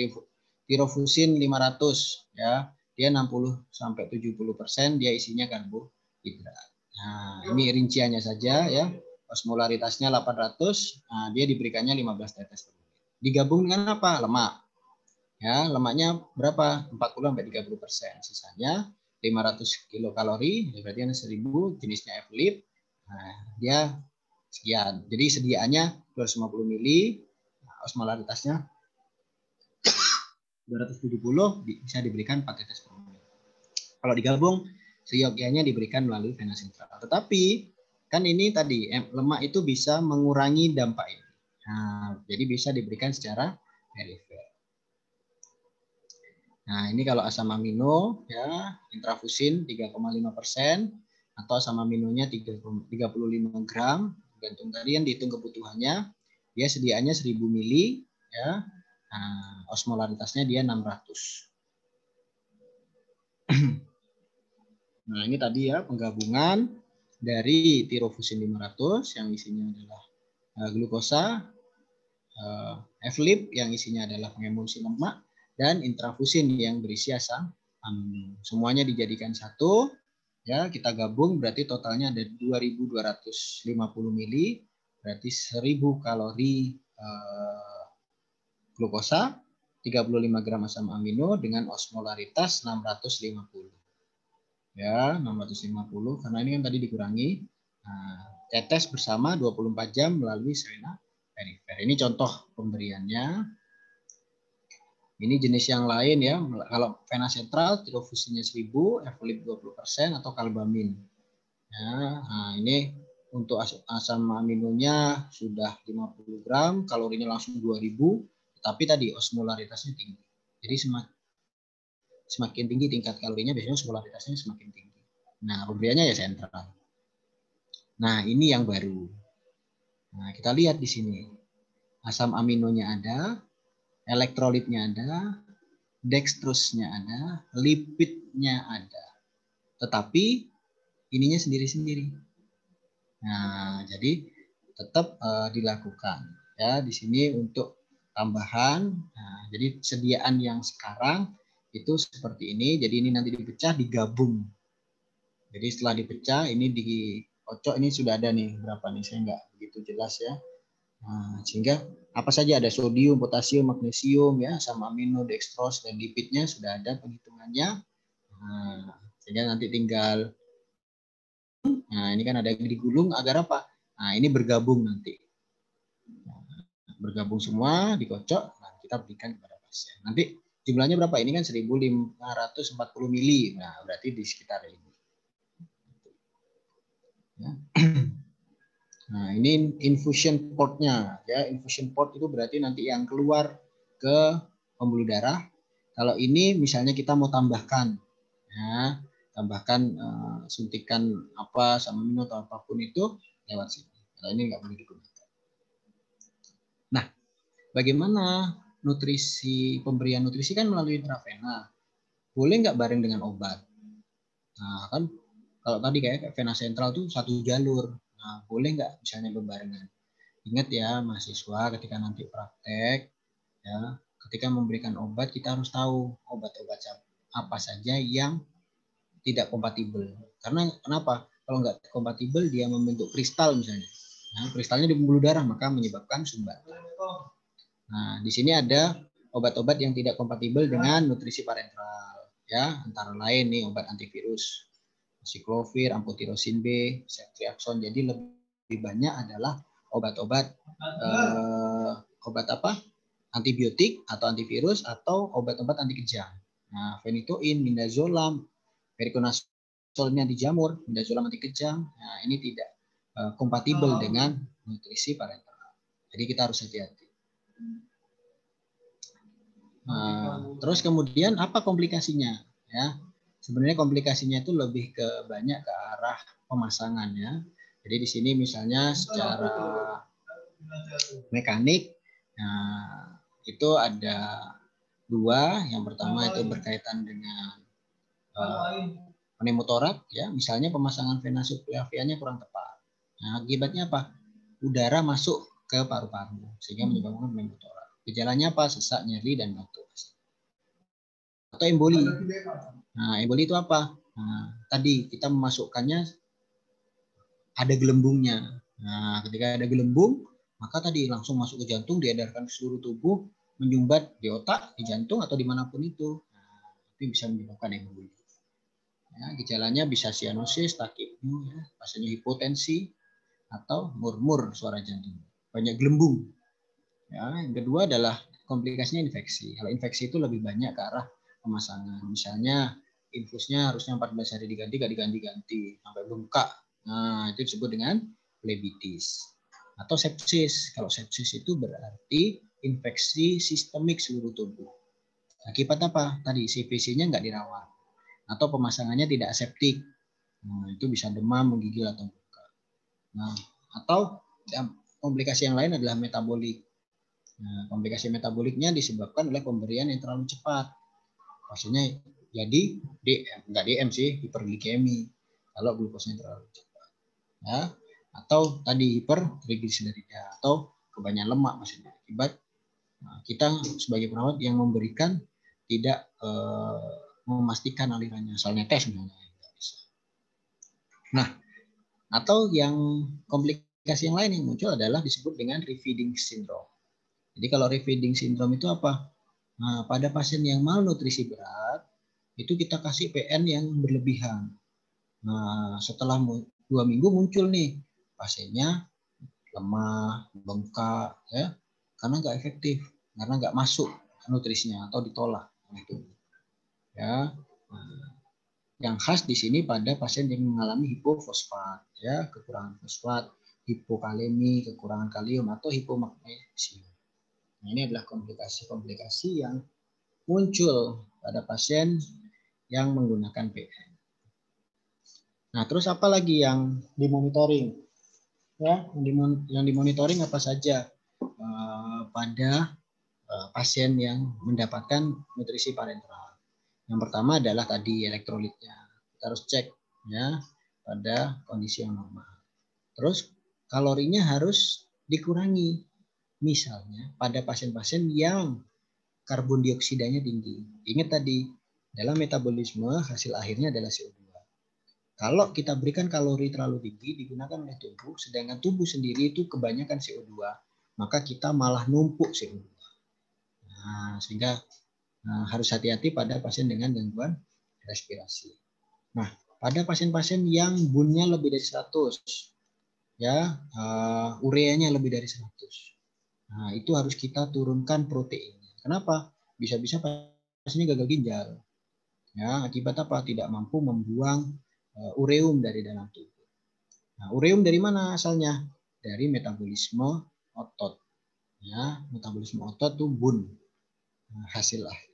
tirofusin 500 ya. Dia 60 sampai 70% dia isinya karbohidrat. Nah, ini rinciannya saja ya. Osmolaritasnya 800, nah, dia diberikannya 15 tetes per menit. Digabung dengan apa? Lemak. Ya, lemaknya berapa? 40 sampai 30%. Sisanya 500 kilokalori, berarti 1000, jenisnya F-lip. Nah, dia sekian. Jadi sediaannya 250 mili, osmolaritasnya 270, bisa diberikan 4 tetes per menit. Kalau digabung, seyogyanya diberikan melalui vena sentral. Tetapi kan ini tadi lemak itu bisa mengurangi dampak ini. Nah, jadi bisa diberikan secara perifer. Nah, ini kalau asam amino ya, intrafusin 3,5% atau asam aminonya 35 gram, tergantung tadi yang dihitung kebutuhannya. Dia sediaannya 1000 mili ya. Nah, osmolaritasnya dia 600. Nah, ini tadi ya penggabungan dari tirofusin 500 yang isinya adalah glukosa, F-lip yang isinya adalah pengemulsi lemak, dan intrafusin yang berisi asam amino. Semuanya dijadikan satu, ya kita gabung berarti totalnya ada 2250 mili, berarti 1000 kalori glukosa, 35 gram asam amino dengan osmolaritas 650. Ya, 650 karena ini kan tadi dikurangi. Nah, tetes bersama 24 jam melalui vena perifer. Ini contoh pemberiannya. Ini jenis yang lain ya. Kalau vena sentral tirofusinnya 1000, evolip 20% atau kalbamin. Ya, nah ini untuk asam aminonya sudah 50 gram, kalorinya langsung 2000, tapi tadi osmolaritasnya tinggi. Jadi semakin tinggi tingkat kalorinya, biasanya osmolaritasnya semakin tinggi. Nah, pemberiannya ya sentral. Nah, ini yang baru. Nah, kita lihat di sini. Asam aminonya ada, elektrolitnya ada, dextrose-nya ada, lipidnya ada. Tetapi ininya sendiri-sendiri. Nah, jadi tetap dilakukan ya di sini untuk tambahan. Nah, jadi sediaan yang sekarang itu seperti ini. Jadi ini nanti dipecah, digabung. Jadi setelah dipecah ini dikocok, ini sudah ada nih berapa nih, saya nggak begitu jelas ya. Nah, sehingga apa saja ada sodium, potasium, magnesium ya, asam amino, dextrose dan lipidnya sudah ada penghitungannya. Nah, sehingga nanti tinggal, nah ini kan ada digulung agar apa? Nah ini bergabung nanti, bergabung semua dikocok, nah kita berikan kepada pasien. Nanti jumlahnya berapa? Ini kan 1540 mili, nah berarti di sekitar ini. Ya. Nah ini infusion portnya, ya infusion port itu berarti nanti yang keluar ke pembuluh darah. Kalau ini misalnya kita mau tambahkan, ya tambahkan suntikan apa sama amino atau apapun itu lewat sini. Kalau ini nggak boleh digunakan. Nah, bagaimana nutrisi, pemberian nutrisi kan melalui intravena. Boleh nggak bareng dengan obat? Nah kan kalau tadi kayak vena sentral tuh satu jalur. Nah, boleh nggak misalnya berbarengan? Ingat ya mahasiswa, ketika nanti praktek, ya, ketika memberikan obat kita harus tahu obat-obat apa saja yang tidak kompatibel. Karena kenapa? Kalau nggak kompatibel dia membentuk kristal misalnya. Nah, kristalnya di pembuluh darah maka menyebabkan sumbatan. Nah, di sini ada obat-obat yang tidak kompatibel dengan nutrisi parenteral, ya, antara lain nih obat antivirus, Acyclovir, amphotericin B, ceftriaxone. Jadi lebih banyak adalah obat-obat obat apa? Antibiotik atau antivirus atau obat-obat anti kejang. Nah, phenytoin, midazolam, voriconazolnya di jamur, midazolam anti kejang. Nah, ini tidak kompatibel dengan nutrisi parenteral. Jadi kita harus hati-hati. Nah, terus kemudian apa komplikasinya? Ya, sebenarnya komplikasinya itu lebih ke banyak ke arah pemasangan ya. Jadi di sini misalnya secara mekanik, nah, itu ada dua. Yang pertama itu berkaitan dengan pneumotorak ya, misalnya pemasangan vena subclaviannya kurang tepat. Nah, akibatnya apa? Udara masuk ke paru-paru sehingga menyebabkan pneumotorak. Gejalanya apa? Sesak, nyeri, dan batuk. Atau emboli. Nah, emboli itu apa? Nah, tadi kita memasukkannya ada gelembungnya. Nah, ketika ada gelembung, maka tadi langsung masuk ke jantung, diedarkan ke seluruh tubuh, menyumbat di otak, di jantung, atau dimanapun itu. Nah, itu bisa menyebabkan emboli. Ya, gejalanya bisa sianosis, takipnu, ya, pasiennya hipotensi, atau murmur suara jantung. Banyak gelembung. Ya, yang kedua adalah komplikasinya infeksi. Kalau infeksi itu lebih banyak ke arah pemasangan. Misalnya infusnya harusnya 14 hari diganti, gak diganti-ganti sampai bengkak. Nah, itu disebut dengan phlebitis. Atau sepsis. Kalau sepsis itu berarti infeksi sistemik seluruh tubuh. Akibat apa? Tadi CVC-nya nggak dirawat. Atau pemasangannya tidak aseptik. Nah, itu bisa demam, menggigil, atau bengkak. Nah, atau komplikasi yang lain adalah metabolik. Nah, komplikasi metaboliknya disebabkan oleh pemberian yang terlalu cepat. Maksudnya jadi nggak DM sih, hiperglikemi kalau glukosnya terlalu cepat. Ya, atau tadi hipertrigliserida atau kebanyakan lemak maksudnya akibat kita sebagai perawat yang memberikan tidak memastikan alirannya, soalnya tes misalnya. Nah, atau yang komplikasi yang lain yang muncul adalah disebut dengan refeeding syndrome. Jadi kalau refeeding syndrome itu apa? Nah, pada pasien yang malnutrisi berat, itu kita kasih PN yang berlebihan. Nah, setelah 2 minggu muncul nih, pasiennya lemah, bengkak, ya, karena nggak efektif, karena nggak masuk nutrisinya atau ditolak oleh tubuh. Ya, nah, yang khas di sini pada pasien yang mengalami hipofosfat, ya, kekurangan fosfat, hipokalemi, kekurangan kalium atau hipomagnesium. Nah, ini adalah komplikasi-komplikasi yang muncul pada pasien yang menggunakan PM. Nah, terus apa lagi yang dimonitoring? Ya, yang dimonitoring apa saja pada pasien yang mendapatkan nutrisi parenteral. Yang pertama adalah tadi elektrolitnya. Kita harus cek ya pada kondisi yang normal. Terus kalorinya harus dikurangi. Misalnya pada pasien-pasien yang karbon dioksidanya tinggi. Ingat tadi, dalam metabolisme hasil akhirnya adalah CO2. Kalau kita berikan kalori terlalu tinggi digunakan oleh tubuh, sedangkan tubuh sendiri itu kebanyakan CO2, maka kita malah numpuk CO2. Nah, sehingga harus hati-hati pada pasien dengan gangguan respirasi. Nah, pada pasien-pasien yang bunnya lebih dari 100, ya, ureanya lebih dari 100. Nah, itu harus kita turunkan proteinnya. Kenapa? Bisa-bisa pasiennya gagal ginjal. Ya, akibat apa? Tidak mampu membuang ureum dari dalam tubuh. Nah, ureum dari mana asalnya? Dari metabolisme otot. Ya, metabolisme otot itu bun. Nah, hasil akhir.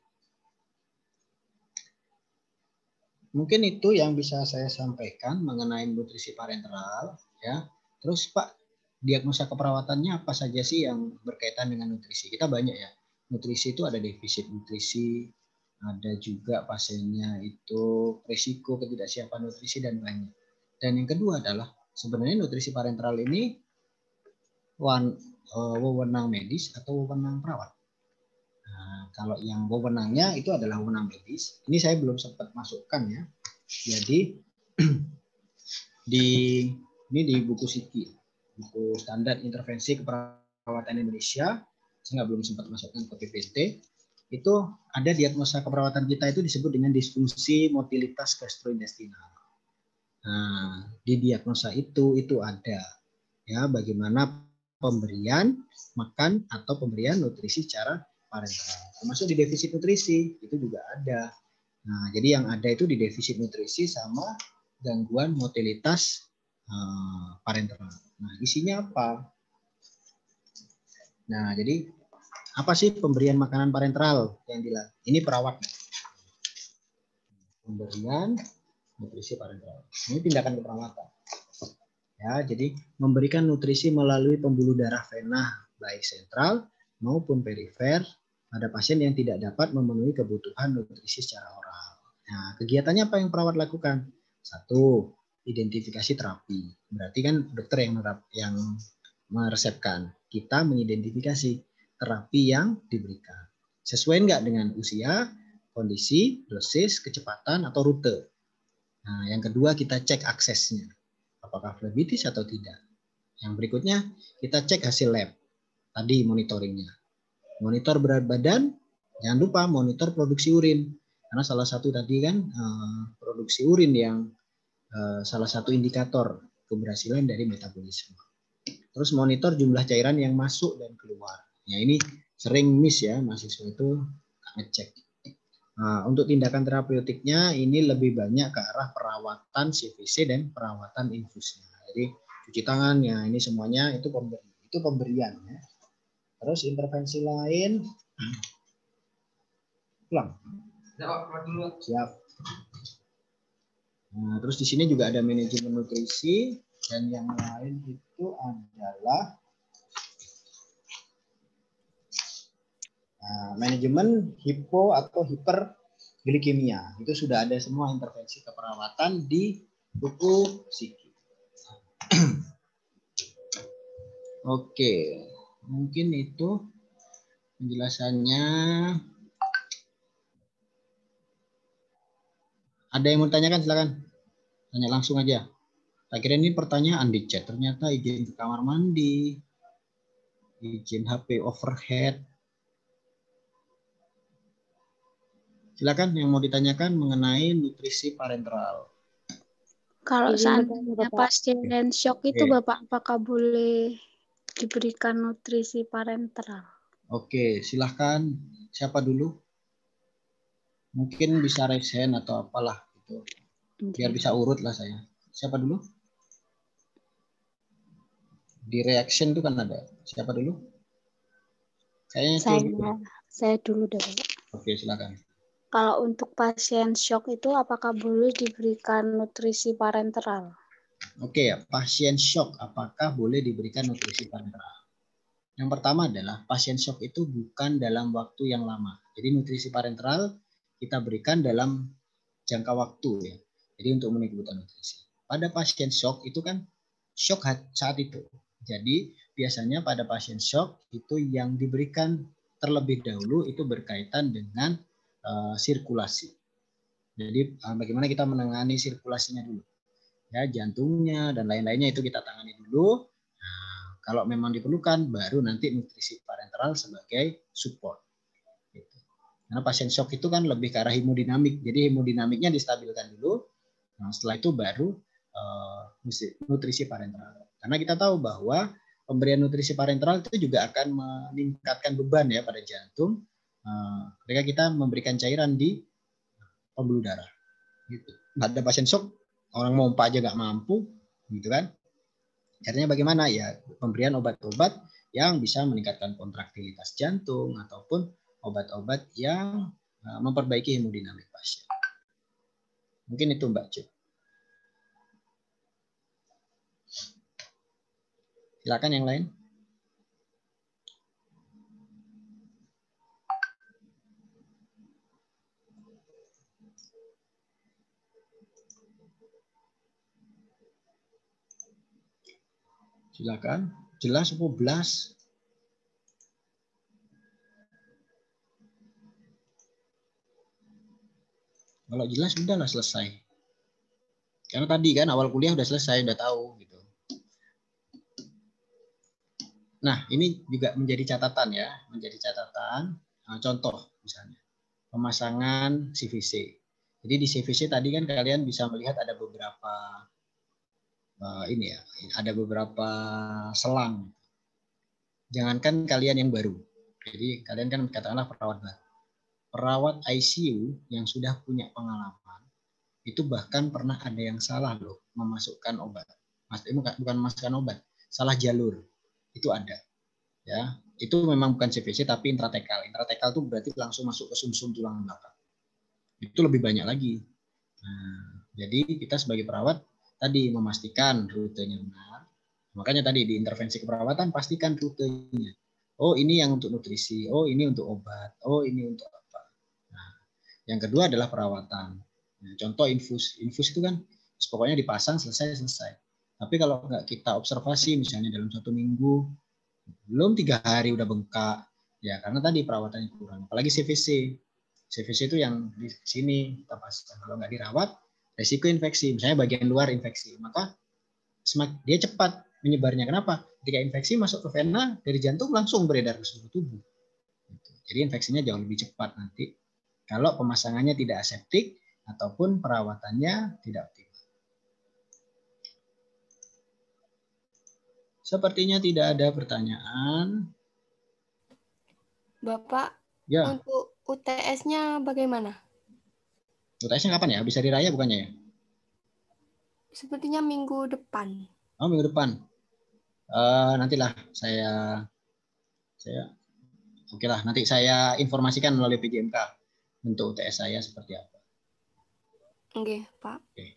Mungkin itu yang bisa saya sampaikan mengenai nutrisi parenteral. Ya, terus Pak, diagnosa keperawatannya apa saja sih yang berkaitan dengan nutrisi? Kita banyak ya. Nutrisi itu ada defisit nutrisi, ada juga pasiennya itu risiko ketidaksiapan nutrisi dan banyak. Dan yang kedua adalah sebenarnya nutrisi parenteral ini wewenang medis atau wewenang perawat. Nah, kalau yang wewenangnya itu adalah wewenang medis. Ini saya belum sempat masukkan ya. Jadi di buku SIKI, buku Standar Intervensi Keperawatan Indonesia, saya belum sempat masukkan ke PPT. Itu ada diagnosa keperawatan kita itu disebut dengan disfungsi motilitas gastrointestinal. Nah, di diagnosa itu ada ya bagaimana pemberian makan atau pemberian nutrisi secara parenteral. Termasuk di defisit nutrisi itu juga ada. Nah, jadi yang ada itu di defisit nutrisi sama gangguan motilitas parenteral. Nah, isinya apa? Nah, jadi apa sih pemberian makanan parenteral yang dilakukan? Ini perawat. Pemberian nutrisi parenteral. Ini tindakan keperawatan. Ya, jadi memberikan nutrisi melalui pembuluh darah vena baik sentral maupun perifer pada pasien yang tidak dapat memenuhi kebutuhan nutrisi secara oral. Nah, kegiatannya apa yang perawat lakukan? 1, identifikasi terapi. Berarti kan dokter yang meresepkan. Kita mengidentifikasi terapi yang diberikan. Sesuai enggak dengan usia, kondisi, dosis, kecepatan, atau rute. Nah, yang kedua kita cek aksesnya. Apakah flebitis atau tidak. Yang berikutnya kita cek hasil lab. Tadi monitoringnya. Monitor berat badan, jangan lupa monitor produksi urin. Karena salah satu tadi kan produksi urin yang salah satu indikator keberhasilan dari metabolisme. Terus monitor jumlah cairan yang masuk dan keluar. Ya, ini sering miss ya, mahasiswa itu ngecek. Nah, untuk tindakan terapeutiknya ini lebih banyak ke arah perawatan CVC dan perawatan infusnya. Jadi cuci tangan ya, ini semuanya itu pemberian ya. Terus intervensi lain, pulang. Siap. Nah, terus di sini juga ada manajemen nutrisi dan yang lain itu adalah manajemen hipo atau hiperglikemia. Itu sudah ada semua intervensi keperawatan di buku SIKI. Oke, mungkin itu penjelasannya. Ada yang mau tanyakan silakan. Tanya langsung aja. Tak kira ini pertanyaan di chat. Ternyata izin ke kamar mandi, izin HP overhead. Silakan yang mau ditanyakan mengenai nutrisi parenteral. Kalau Izin seandainya bertanya, Bapak. pasien shock itu Bapak apakah boleh diberikan nutrisi parenteral? Oke, silahkan. Siapa dulu? Mungkin bisa raise hand atau apalah gitu. Biar bisa urut lah saya. Siapa dulu? Di reaction itu kan ada. Siapa dulu? Kayaknya Saya dulu deh, Pak. Oke, silakan. Kalau untuk pasien shock itu apakah boleh diberikan nutrisi parenteral? Oke ya, pasien shock apakah boleh diberikan nutrisi parenteral? Yang pertama adalah pasien shock itu bukan dalam waktu yang lama. Jadi nutrisi parenteral kita berikan dalam jangka waktu ya. Jadi untuk memenuhi kebutuhan nutrisi. Pada pasien shock itu kan shock saat itu. Jadi biasanya pada pasien shock itu yang diberikan terlebih dahulu itu berkaitan dengan sirkulasi. Jadi bagaimana kita menangani sirkulasinya dulu. Ya, jantungnya dan lain-lainnya itu kita tangani dulu. Nah, kalau memang diperlukan baru nanti nutrisi parenteral sebagai support. Gitu. Karena pasien shock itu kan lebih ke arah hemodinamik. Jadi hemodinamiknya distabilkan dulu. Nah, setelah itu baru nutrisi parenteral. Karena kita tahu bahwa pemberian nutrisi parenteral itu juga akan meningkatkan beban ya pada jantung ketika kita memberikan cairan di pembuluh darah. Gitu. Ada pasien shock, orang mompa aja nggak mampu, gitu kan? Caranya bagaimana ya? Pemberian obat-obat yang bisa meningkatkan kontraktilitas jantung ataupun obat-obat yang memperbaiki hemodinamik pasien. Mungkin itu Mbak Cuk. Silakan yang lain. Silakan. Jelas apa belas? Kalau jelas udahlah selesai. Karena tadi kan awal kuliah udah selesai, udah tahu gitu. Nah, ini juga menjadi catatan ya, menjadi catatan. Contoh misalnya pemasangan CVC. Jadi di CVC tadi kan kalian bisa melihat ada beberapa ini ya, ada beberapa selang. Jangankan kalian yang baru. Jadi kalian kan katakanlah perawat baru. Perawat ICU yang sudah punya pengalaman itu bahkan pernah ada yang salah loh memasukkan obat. Bukan memasukkan obat, salah jalur. Itu ada. Ya, itu memang bukan CVC tapi intratekal. Intratekal itu berarti langsung masuk ke sumsum tulang belakang. Itu lebih banyak lagi. Nah, jadi kita sebagai perawat tadi memastikan rutenya benar. Makanya tadi di intervensi keperawatan pastikan rutenya. Oh, ini yang untuk nutrisi. Oh, ini untuk obat. Oh, ini untuk apa. Nah, yang kedua adalah perawatan. Nah, contoh infus. Infus itu kan pokoknya dipasang selesai. Tapi kalau nggak kita observasi misalnya dalam 1 minggu, belum 3 hari udah bengkak. Ya, karena tadi perawatannya kurang. Apalagi CVC. CVC itu yang di sini kita pasang. Kalau nggak dirawat, resiko infeksi. Misalnya bagian luar infeksi. Maka dia cepat menyebarnya. Kenapa? Ketika infeksi masuk ke vena, dari jantung langsung beredar ke seluruh tubuh. Jadi infeksinya jauh lebih cepat nanti. Kalau pemasangannya tidak aseptik ataupun perawatannya tidak optimal. Sepertinya tidak ada pertanyaan. Bapak, Ya. untuk UTS-nya bagaimana? UTS-nya kapan ya? Bisa hari raya bukannya ya? Sepertinya minggu depan. Oh, minggu depan. Nantilah saya oke lah, nanti saya informasikan melalui PJMK untuk UTS saya seperti apa. Oke, Pak. Oke.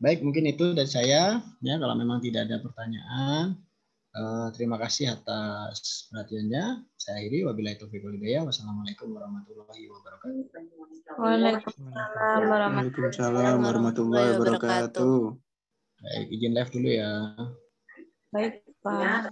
Baik, mungkin itu dari saya. Ya, kalau memang tidak ada pertanyaan, terima kasih atas perhatiannya. Saya akhiri. Wabillahi taufiq wal hidayah. Wassalamualaikum warahmatullahi wabarakatuh. Waalaikumsalam warahmatullahi wabarakatuh. Baik, izin live dulu ya. Baik, Pak.